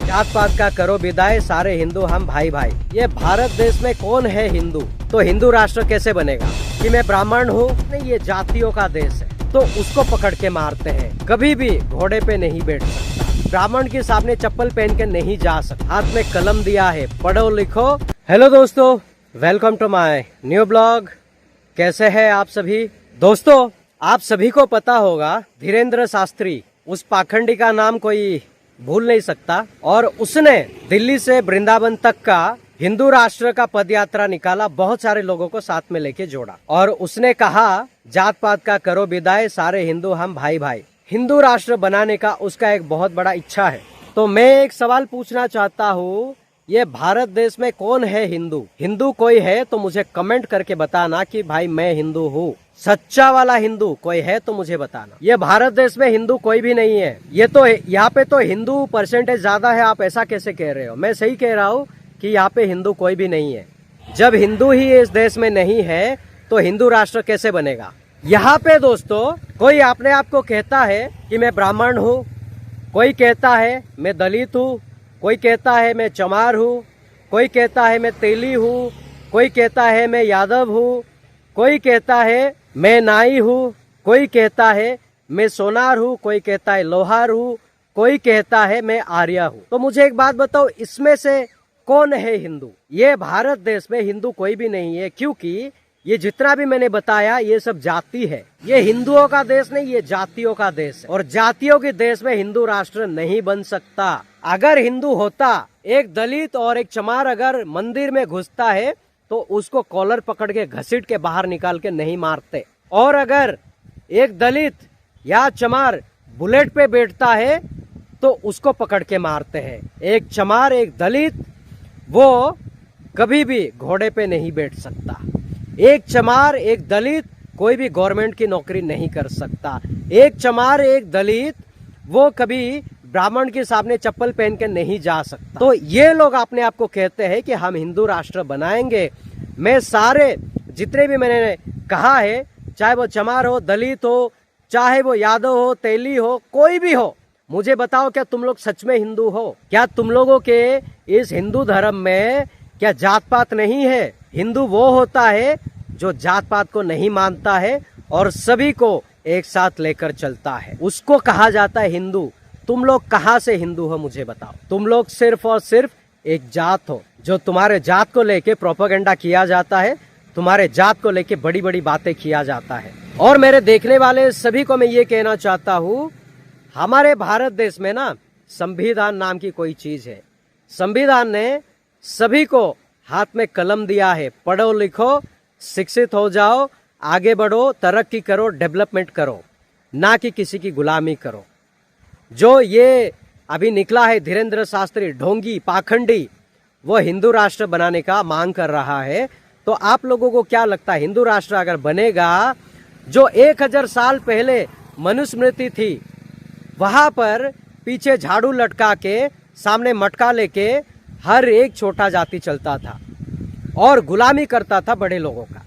जात पात का करो विदाई, सारे हिंदू हम भाई भाई। ये भारत देश में कौन है हिंदू? तो हिंदू राष्ट्र कैसे बनेगा? कि मैं ब्राह्मण हूँ? नहीं, ये जातियों का देश है, तो उसको पकड़ के मारते हैं। कभी भी घोड़े पे नहीं बैठ सकता, ब्राह्मण के सामने चप्पल पहन के नहीं जा सकता। हाथ में कलम दिया है, पढ़ो लिखो। हेलो दोस्तों, welcome to my new blog. कैसे हैं आप सभी? दोस्तों, आप सभी को पता होगा धीरेन्द्र शास्त्री, उस पाखंडी का नाम कोई भूल नहीं सकता। और उसने दिल्ली से वृंदावन तक का हिंदू राष्ट्र का पद यात्रा निकाला, बहुत सारे लोगों को साथ में लेके जोड़ा और उसने कहा जात पात का करो विदाई, सारे हिंदू हम भाई भाई। हिंदू राष्ट्र बनाने का उसका एक बहुत बड़ा इच्छा है। तो मैं एक सवाल पूछना चाहता हूँ, ये भारत देश में कौन है हिंदू? हिंदू कोई है तो मुझे कमेंट करके बताना कि भाई मैं हिंदू हूँ। सच्चा वाला हिंदू कोई है तो मुझे बताना। ये भारत देश में हिंदू कोई भी नहीं है। ये तो यहाँ पे तो हिंदू परसेंटेज ज्यादा है, आप ऐसा कैसे कह रहे हो? मैं सही कह रहा हूँ कि यहाँ पे हिंदू कोई भी नहीं है। जब हिंदू ही इस देश में नहीं है तो हिंदू राष्ट्र कैसे बनेगा? यहाँ पे दोस्तों, कोई अपने आप को कहता है कि मैं ब्राह्मण हूँ, कोई कहता है मैं दलित हूँ, कोई कहता है मैं चमार हूँ, कोई कहता है मैं तेली हूँ, कोई कहता है मैं यादव हूँ, कोई कहता है मैं नाई हूँ, कोई कहता है मैं सोनार हूँ, कोई कहता है लोहार हूँ, कोई कहता है मैं आर्य हूँ। तो मुझे एक बात बताओ, इसमें से कौन है हिंदू? ये भारत देश में हिंदू कोई भी नहीं है, क्योंकि ये जितना भी मैंने बताया ये सब जाति है। ये हिंदुओं का देश नहीं, ये जातियों का देश है। और जातियों के देश में हिंदू राष्ट्र नहीं बन सकता। अगर हिंदू होता, एक दलित और एक चमार अगर मंदिर में घुसता है तो उसको कॉलर पकड़ के घसीट के बाहर निकाल के नहीं मारते। और अगर एक दलित या चमार बुलेट पे बैठता है तो उसको पकड़ के मारते हैं। एक चमार, एक दलित, वो कभी भी घोड़े पे नहीं बैठ सकता। एक चमार, एक दलित कोई भी गवर्नमेंट की नौकरी नहीं कर सकता। एक चमार, एक दलित वो कभी ब्राह्मण के सामने चप्पल पहन के नहीं जा सकता। तो ये लोग अपने आप को कहते हैं कि हम हिंदू राष्ट्र बनाएंगे। मैं सारे जितने भी मैंने कहा है, चाहे वो चमार हो, दलित हो, चाहे वो यादव हो, तेली हो, कोई भी हो, मुझे बताओ क्या तुम लोग सच में हिंदू हो? क्या तुम लोगों के इस हिंदू धर्म में क्या जात पात नहीं है? हिंदू वो होता है जो जात पात को नहीं मानता है और सभी को एक साथ लेकर चलता है, उसको कहा जाता है हिंदू। तुम लोग कहाँ से हिंदू हो मुझे बताओ? तुम लोग सिर्फ और सिर्फ एक जात हो, जो तुम्हारे जात को लेके प्रोपेगेंडा किया जाता है, तुम्हारे जात को लेके बड़ी बड़ी बातें किया जाता है। और मेरे देखने वाले सभी को मैं ये कहना चाहता हूँ, हमारे भारत देश में ना संविधान नाम की कोई चीज है। संविधान ने सभी को हाथ में कलम दिया है, पढ़ो लिखो, शिक्षित हो जाओ, आगे बढ़ो, तरक्की करो, डेवलपमेंट करो, ना कि किसी की गुलामी करो। जो ये अभी निकला है धीरेन्द्र शास्त्री, ढोंगी पाखंडी, वो हिंदू राष्ट्र बनाने का मांग कर रहा है। तो आप लोगों को क्या लगता है, हिंदू राष्ट्र अगर बनेगा, जो 1000 साल पहले मनुस्मृति थी, वहां पर पीछे झाड़ू लटका के सामने मटका लेके हर एक छोटा जाति चलता था और गुलामी करता था बड़े लोगों का।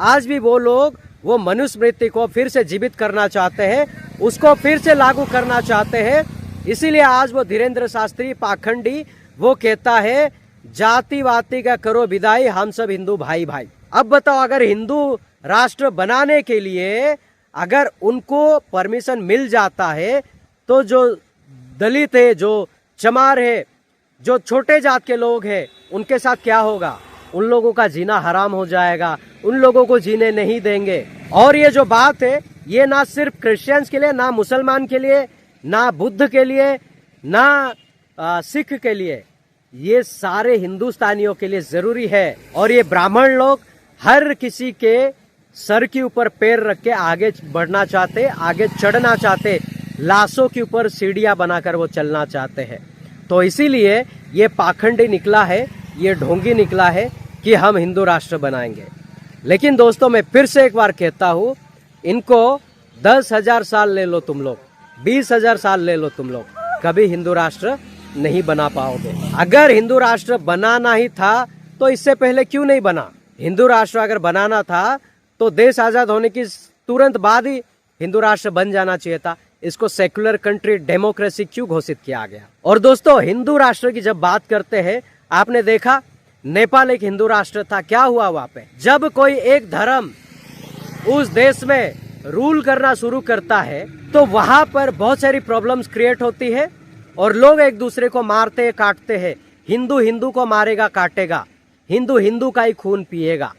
आज भी वो लोग वो मनुस्मृति को फिर से जीवित करना चाहते हैं, उसको फिर से लागू करना चाहते हैं। इसीलिए आज वो धीरेन्द्र शास्त्री पाखंडी वो कहता है जाति वाति का करो विदाई, हम सब हिंदू भाई भाई। अब बताओ, अगर हिंदू राष्ट्र बनाने के लिए अगर उनको परमिशन मिल जाता है तो जो दलित है, जो चमार है, जो छोटे जात के लोग हैं, उनके साथ क्या होगा? उन लोगों का जीना हराम हो जाएगा, उन लोगों को जीने नहीं देंगे। और ये जो बात है, ये ना सिर्फ क्रिश्चियंस के लिए, ना मुसलमान के लिए, ना बुद्ध के लिए, ना सिख के लिए, ये सारे हिंदुस्तानियों के लिए जरूरी है। और ये ब्राह्मण लोग हर किसी के सर के ऊपर पैर रख के आगे बढ़ना चाहते, आगे चढ़ना चाहते, लाशों के ऊपर सीढ़ियां बनाकर वो चलना चाहते हैं। तो इसीलिए ये पाखंडी निकला है, ये ढोंगी निकला है कि हम हिंदू राष्ट्र बनाएंगे। लेकिन दोस्तों, मैं फिर से एक बार कहता हूँ, इनको 10,000 साल ले लो तुम लोग, 20,000 साल ले लो तुम लोग, कभी हिंदू राष्ट्र नहीं बना पाओगे। अगर हिंदू राष्ट्र बनाना ही था तो इससे पहले क्यों नहीं बना? हिंदू राष्ट्र अगर बनाना था तो देश आजाद होने की तुरंत बाद ही हिंदू राष्ट्र बन जाना चाहिए था। इसको सेक्युलर कंट्री डेमोक्रेसी क्यों घोषित किया गया। और दोस्तों, हिंदू राष्ट्र की जब बात करते हैं, आपने देखा नेपाल एक हिंदू राष्ट्र था, क्या हुआ वहां पे? जब कोई एक धर्म उस देश में रूल करना शुरू करता है तो वहां पर बहुत सारी प्रॉब्लम्स क्रिएट होती है और लोग एक दूसरे को मारते काटते हैं। हिंदू हिंदू को मारेगा काटेगा, हिंदू हिंदू का ही खून पिएगा।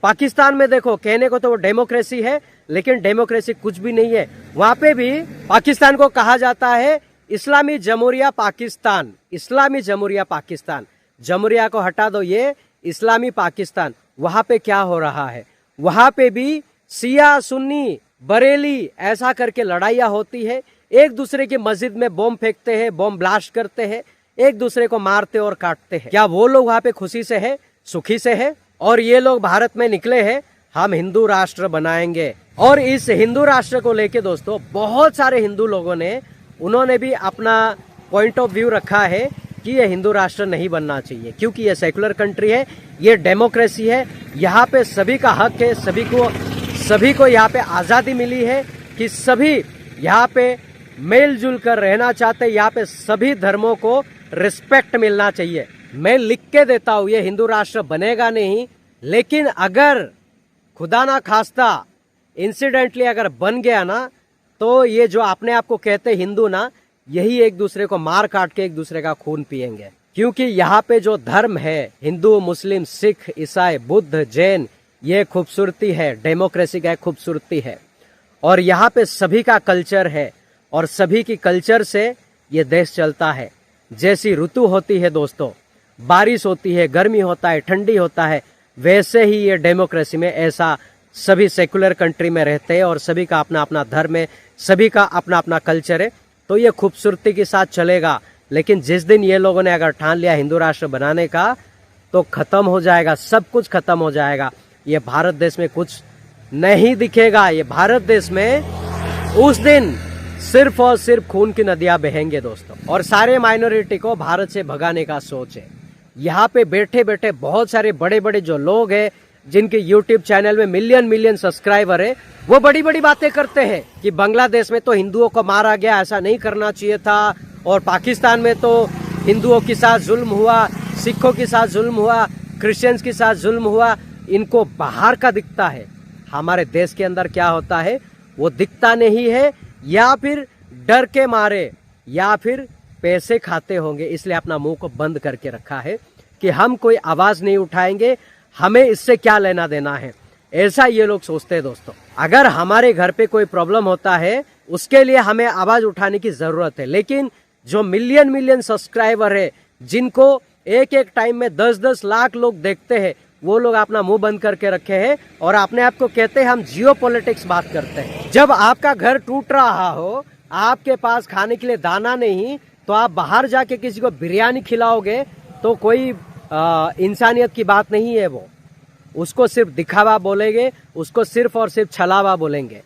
पाकिस्तान में देखो, कहने को तो वो डेमोक्रेसी है, लेकिन डेमोक्रेसी कुछ भी नहीं है। वहां पे भी पाकिस्तान को कहा जाता है इस्लामी जमहूरिया पाकिस्तान, इस्लामी जमहूरिया पाकिस्तान। जमहूरिया को हटा दो, ये इस्लामी पाकिस्तान। वहां पे क्या हो रहा है? वहां पे भी सिया सुन्नी बरेली ऐसा करके लड़ाइयां होती है। एक दूसरे की मस्जिद में बॉम्ब फेंकते हैं, बॉम्ब ब्लास्ट करते हैं, एक दूसरे को मारते और काटते हैं। क्या वो लोग वहां पे खुशी से है, सुखी से है? और ये लोग भारत में निकले हैं, हम हिंदू राष्ट्र बनाएंगे। और इस हिंदू राष्ट्र को लेके दोस्तों बहुत सारे हिंदू लोगों ने, उन्होंने भी अपना पॉइंट ऑफ व्यू रखा है कि ये हिंदू राष्ट्र नहीं बनना चाहिए, क्योंकि ये सेक्युलर कंट्री है, ये डेमोक्रेसी है, यहाँ पे सभी का हक है, सभी को यहाँ पे आजादी मिली है कि सभी यहाँ पे मिलजुल कर रहना चाहते। यहाँ पे सभी धर्मों को रिस्पेक्ट मिलना चाहिए। मैं लिख के देता हूँ, ये हिंदू राष्ट्र बनेगा नहीं, लेकिन अगर खुदा ना खास्ता इंसिडेंटली अगर बन गया ना, तो ये जो अपने आप को कहते हिंदू ना, यही एक दूसरे को मार काट के एक दूसरे का खून पिएंगे। क्योंकि यहाँ पे जो धर्म है, हिंदू मुस्लिम सिख ईसाई बुद्ध जैन, ये खूबसूरती है, डेमोक्रेसी का खूबसूरती है। और यहाँ पे सभी का कल्चर है और सभी की कल्चर से ये देश चलता है। जैसी ऋतु होती है दोस्तों, बारिश होती है, गर्मी होता है, ठंडी होता है, वैसे ही ये डेमोक्रेसी में ऐसा सभी सेकुलर कंट्री में रहते हैं और सभी का अपना अपना धर्म है, सभी का अपना अपना कल्चर है, तो ये खूबसूरती के साथ चलेगा। लेकिन जिस दिन ये लोगों ने अगर ठान लिया हिंदू राष्ट्र बनाने का, तो खत्म हो जाएगा, सब कुछ खत्म हो जाएगा। ये भारत देश में कुछ नहीं दिखेगा। ये भारत देश में उस दिन सिर्फ और सिर्फ खून की नदियां बहेंगे दोस्तों। और सारे माइनॉरिटी को भारत से भगाने का सोच है। यहाँ पे बैठे बैठे बहुत सारे बड़े बड़े जो लोग हैं, जिनके यूट्यूब चैनल में मिलियन सब्सक्राइबर है, वो बड़ी बड़ी बातें करते हैं कि बांग्लादेश में तो हिंदुओं को मारा गया, ऐसा नहीं करना चाहिए था, और पाकिस्तान में तो हिंदुओं के साथ जुल्म हुआ, सिखों के साथ जुल्म हुआ, क्रिश्चियंस के साथ जुल्म हुआ। इनको बाहर का दिखता है, हमारे देश के अंदर क्या होता है वो दिखता नहीं है, या फिर डर के मारे या फिर पैसे खाते होंगे, इसलिए अपना मुंह को बंद करके रखा है कि हम कोई आवाज नहीं उठाएंगे, हमें इससे क्या लेना देना है, ऐसा ये लोग सोचते हैं दोस्तों। अगर हमारे घर पे कोई प्रॉब्लम होता है, उसके लिए हमें आवाज उठाने की जरूरत है। लेकिन जो मिलियन सब्सक्राइबर है, जिनको एक एक टाइम में 10-10 लाख लोग देखते हैं, वो लोग अपना मुंह बंद करके रखे हैं और अपने आप को कहते हैं हम जियो पॉलिटिक्स बात करते हैं। जब आपका घर टूट रहा हो, आपके पास खाने के लिए दाना नहीं, तो आप बाहर जाके किसी को बिरयानी खिलाओगे, तो कोई इंसानियत की बात नहीं है। वो उसको सिर्फ दिखावा बोलेंगे, उसको सिर्फ और सिर्फ छलावा बोलेंगे।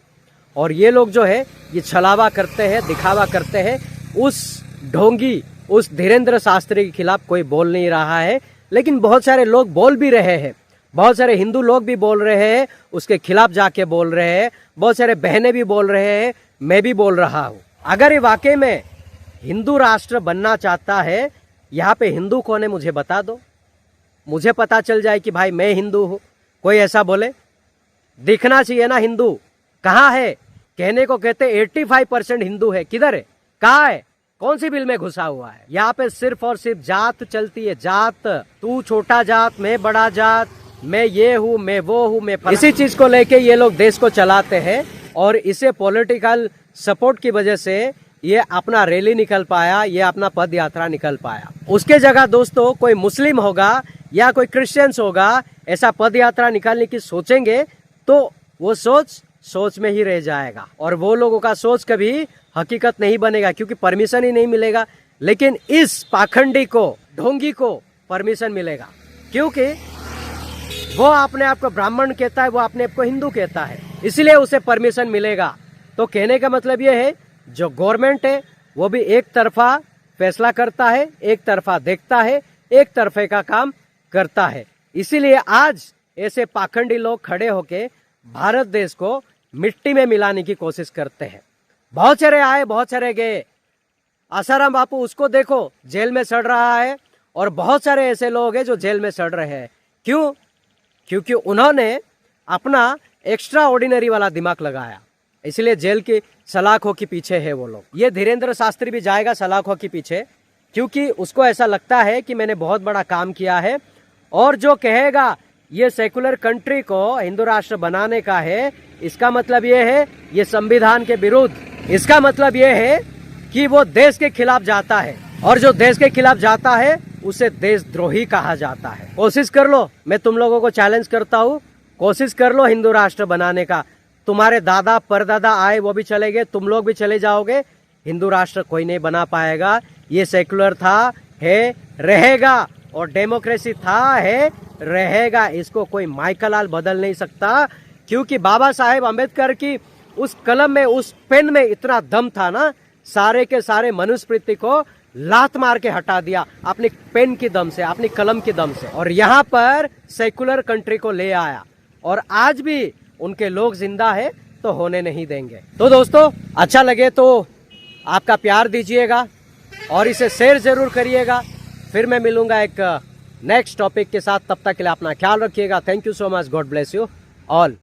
और ये लोग जो है ये छलावा करते हैं, दिखावा करते हैं। उस ढोंगी, उस धीरेन्द्र शास्त्री के खिलाफ कोई बोल नहीं रहा है, लेकिन बहुत सारे लोग बोल भी रहे हैं, बहुत सारे हिंदू लोग भी बोल रहे हैं, उसके खिलाफ जाके बोल रहे हैं, बहुत सारे बहनें भी बोल रहे हैं, मैं भी बोल रहा हूँ। अगर ये वाकई में हिंदू राष्ट्र बनना चाहता है, यहाँ पे हिंदू कौन है मुझे बता दो, मुझे पता चल जाए कि भाई मैं हिंदू हूँ। कोई ऐसा बोले, दिखना चाहिए ना हिंदू कहाँ है। कहने को कहते 85% हिंदू है, किधर है, कहाँ है, कौन सी बिल में घुसा हुआ है। यहाँ पे सिर्फ और सिर्फ जात चलती है, जात, तू छोटा जात, मैं बड़ा जात, मैं ये हूँ, मैं वो हूँ, मैं इसी चीज को लेके ये लोग देश को चलाते हैं। और इसे पॉलिटिकल सपोर्ट की वजह से ये अपना रैली निकल पाया, ये अपना पद यात्रा निकल पाया। उसके जगह दोस्तों कोई मुस्लिम होगा या कोई क्रिश्चियंस होगा, ऐसा पद यात्रा निकालने की सोचेंगे, तो वो सोच में ही रह जाएगा और वो लोगों का सोच कभी हकीकत नहीं बनेगा, क्योंकि परमिशन ही नहीं मिलेगा। लेकिन इस पाखंडी को, ढोंगी को परमिशन मिलेगा, क्योंकि वो अपने आप को ब्राह्मण कहता है, वो अपने आप को हिंदू कहता है, इसलिए उसे परमिशन मिलेगा। तो कहने का मतलब ये है, जो गवर्नमेंट है वो भी एक तरफा फैसला करता है, एक तरफा देखता है, एक तरफे का काम करता है। इसीलिए आज ऐसे पाखंडी लोग खड़े होके भारत देश को मिट्टी में मिलाने की कोशिश करते हैं। बहुत सारे आए, बहुत सारे गए। आसाराम बापू उसको देखो, जेल में सड़ रहा है, और बहुत सारे ऐसे लोग हैं जो जेल में सड़ रहे हैं। क्यों? क्योंकि उन्होंने अपना एक्स्ट्रा ऑर्डिनरी वाला दिमाग लगाया, इसलिए जेल की सलाखों के पीछे है वो लोग। ये धीरेन्द्र शास्त्री भी जाएगा सलाखों के पीछे, क्योंकि उसको ऐसा लगता है कि मैंने बहुत बड़ा काम किया है, और जो कहेगा ये सेकुलर कंट्री को हिंदू राष्ट्र बनाने का है, इसका मतलब ये है ये संविधान के विरुद्ध, इसका मतलब ये है कि वो देश के खिलाफ जाता है, और जो देश के खिलाफ जाता है उसे देशद्रोही कहा जाता है। कोशिश कर लो, मैं तुम लोगों को चैलेंज करता हूँ, कोशिश कर लो हिंदू राष्ट्र बनाने का। तुम्हारे दादा परदादा आए वो भी चले गए, तुम लोग भी चले जाओगे, हिंदू राष्ट्र कोई नहीं बना पाएगा। ये सेकुलर था, है, रहेगा, और डेमोक्रेसी था, है, रहेगा। इसको कोई माइकलाल बदल नहीं सकता, क्योंकि बाबा साहेब अम्बेडकर की उस कलम में, उस पेन में इतना दम था ना, सारे के सारे मनुस्मृति को लात मार के हटा दिया अपनी पेन की दम से, अपनी कलम की दम से, और यहाँ पर सेकुलर कंट्री को ले आया, और आज भी उनके लोग जिंदा है तो होने नहीं देंगे। तो दोस्तों, अच्छा लगे तो आपका प्यार दीजिएगा और इसे शेयर जरूर करिएगा। फिर मैं मिलूंगा एक नेक्स्ट टॉपिक के साथ, तब तक के लिए अपना ख्याल रखिएगा। Thank you so much, God bless you all.